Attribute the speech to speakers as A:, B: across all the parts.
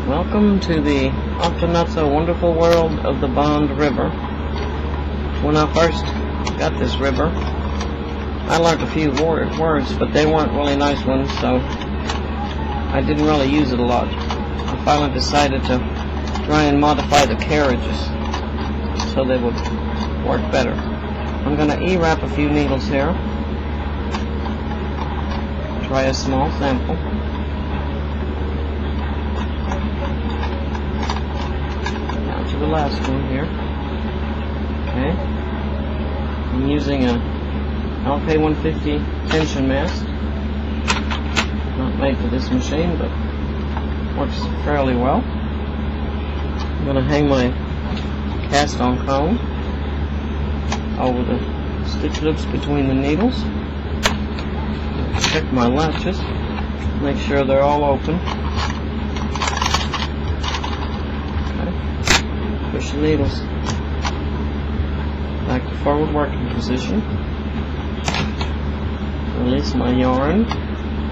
A: Welcome to the often not so wonderful world of the Bond River. When I first got this river, I learned a few words, but they weren't really nice ones, so I didn't really use it a lot. I finally decided to try and modify the carriages so they would work better. I'm going to E-wrap a few needles here. Try a small sample. The last one here. Okay. I'm using a LK150 tension mast. Not made for this machine, but works fairly well. I'm going to hang my cast-on comb over the stitch loops between the needles. Check my latches. Make sure they're all open. Push the needles back to forward working position. Release my yarn.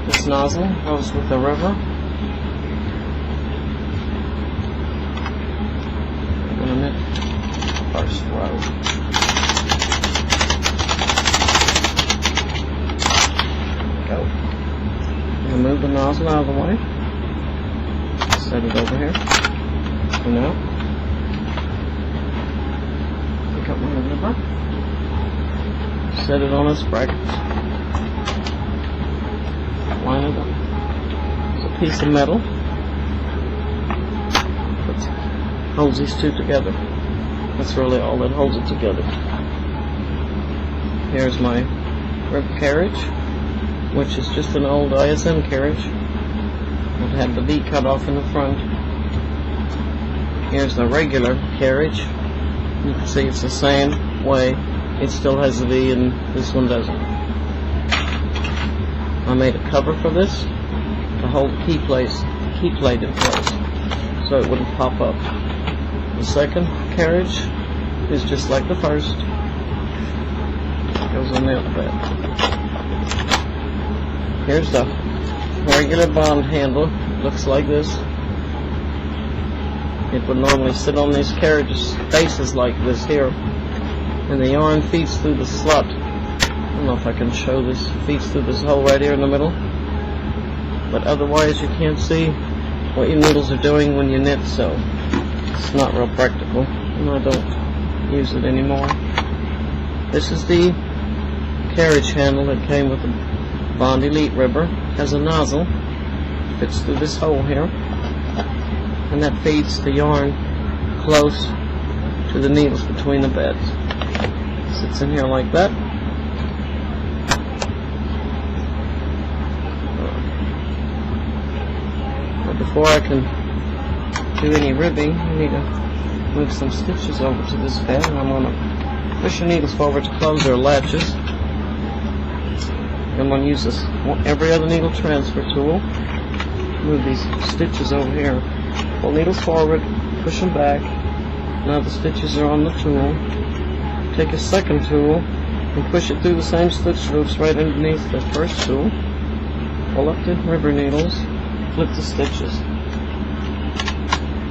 A: This nozzle goes with the river. I'm going to knit the first row. Go. I'm going to move the nozzle out of the way. Set it over here for now. Up my river, set it on its brackets, line it up. It's a piece of metal that holds these two together. That's really all that holds it together. Here's my river carriage, which is just an old ISM carriage. It had the V cut off in the front. Here's the regular carriage. You can see it's the same way. It still has a V and this one doesn't. I made a cover for this to hold the key plate in place so it wouldn't pop up. The second carriage is just like the first. It goes on the other bed. Here's the regular Bond handle. It looks like this. It would normally sit on these carriages bases like this here, and the yarn feeds through the slot. I don't know if I can show this. Feeds through this hole right here in the middle, but otherwise you can't see what your needles are doing when you knit, so it's not real practical, and I don't use it anymore. This is the carriage handle that came with the Bond Elite river. It has a nozzle, fits through this hole here, and that feeds the yarn close to the needles between the beds. Sits in here like that. But before I can do any ribbing, I need to move some stitches over to this bed, and I'm going to push the needles forward to close their latches. I'm going to use this every other needle transfer tool. Move these stitches over here. Pull needles forward, push them back. Now the stitches are on the tool. Take a second tool and push it through the same stitch loops right underneath the first tool. Pull up the river needles, flip the stitches.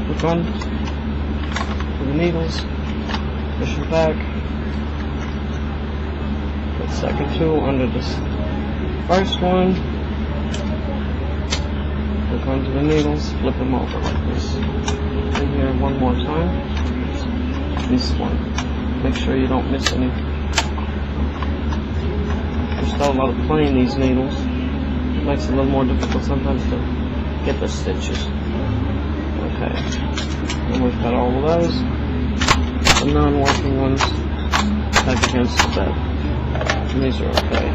A: Hook on to the needles, push them back. Put second tool under this first one. Hook onto the needles, flip them over like this. And here one more time. This one. Make sure you don't miss any. There's still a lot of play in these needles. It makes it a little more difficult sometimes to get the stitches. Okay. And we've got all of those. The non-working ones back against the bed. And these are okay.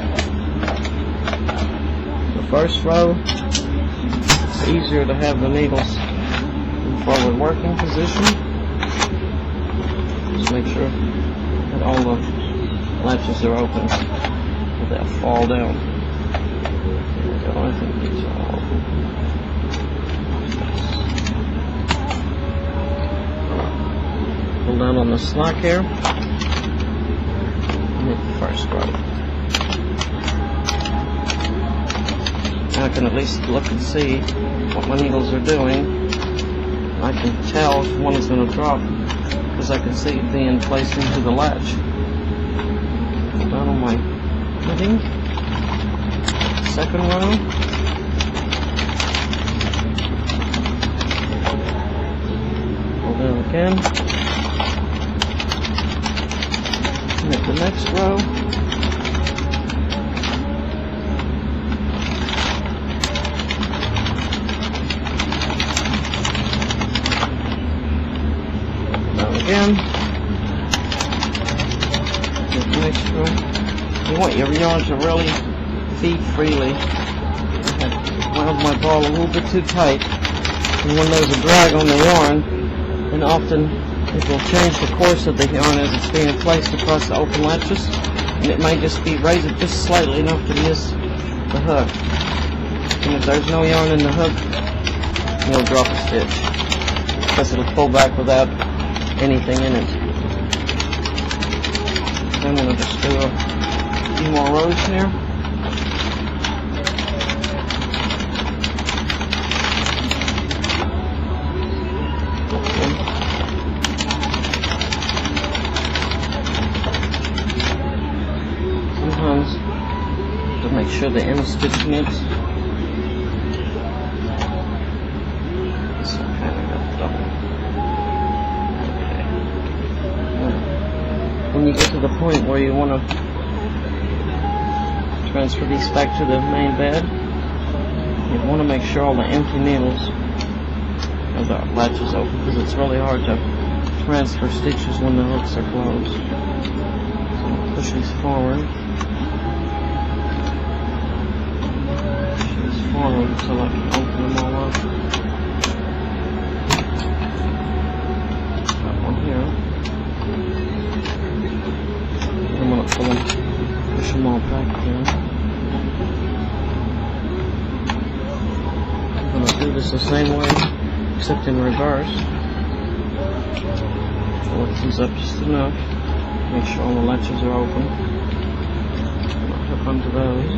A: The first row, it's easier to have the needles in forward working position. Just make sure that all the latches are open, or they'll fall down. There we go. I think these are all open. Pull down on the slack here. And hit the first row. Now I can at least look and see what my needles are doing I can tell if one is going to drop because I can see it being placed into the latch. Down on my knitting, second row. Pull down again. Knit the next row. Again, next row. You want your yarn to really feed freely. I had wound my ball a little bit too tight, and when there's a drag on the yarn, then often it will change the course of the yarn as it's being placed across the open latches, and it may just be raise it just slightly enough to miss the hook. And if there's no yarn in the hook, you'll drop a stitch because it'll pull back without anything in it. So I'm going to just do a few more rows here. Sometimes to make sure the end stitch knits. When you get to the point where you want to transfer these back to the main bed, you want to make sure all the empty needles have the latches open because it's really hard to transfer stitches when the hooks are closed. So I'm going to push these forward. Push these forward until I can open them all up. Got one here. I'm going to pull them, push them all back here. I'm going to do this the same way, except in reverse. Lift these up just enough, make sure all the latches are open. I'm going to hook onto those.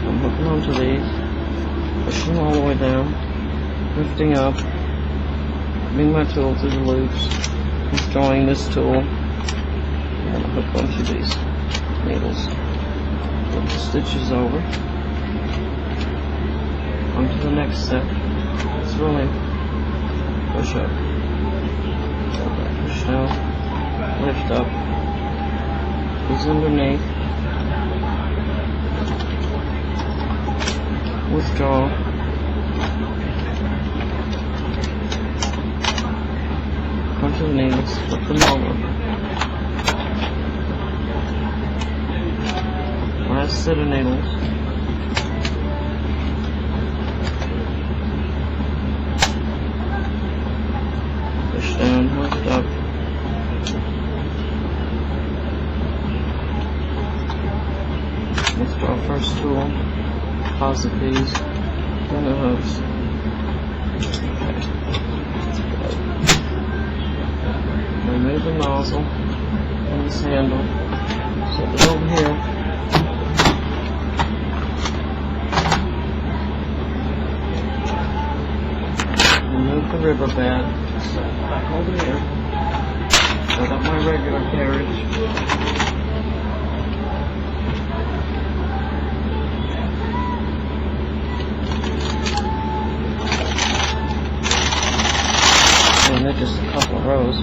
A: I'm hooking onto these, pushing them all the way down, lifting up. Bring my tool to the loops, withdrawing this tool, and I'm going to hook onto these needles. Flip the stitches over, onto the next step. Let's really push up, push down, lift up, these underneath, withdraw. Onto the needles, flip them over. Last set of needles. Push down, lift up. Withdraw first tool. Deposit these in the hooks. Remove the nozzle and this handle. Set it over here. Remove the rubber band. Set it back over here. Set up my regular carriage. And then just a couple of rows.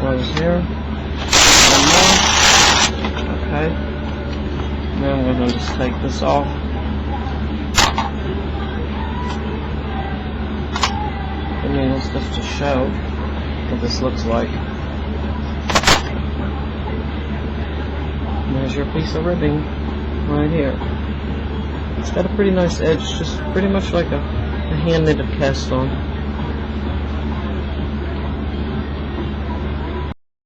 A: Rows here, one more. Okay. Then we're going to just take this off. The needles just to show what this looks like. And there's your piece of ribbing right here. It's got a pretty nice edge, just pretty much like a hand knitted cast on.